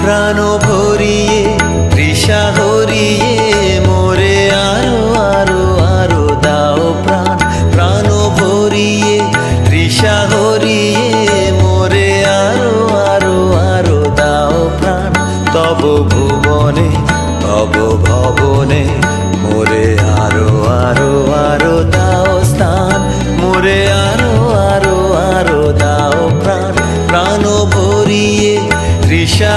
প্রাণ ভরিয়ে তৃষা হরিয়ে মোরে আরো আরো আরো দাও প্রাণ। প্রাণ ভরিয়ে তৃষা হরিয়ে মোরে আরো আরো আরো দাও প্রাণ। তব ভুবনে ভব ভবনে মোরে আরো আরো আরো দাও স্থান। মোরে আরো আরো আরো দাও প্রাণ। প্রাণ ভরিয়ে তৃষা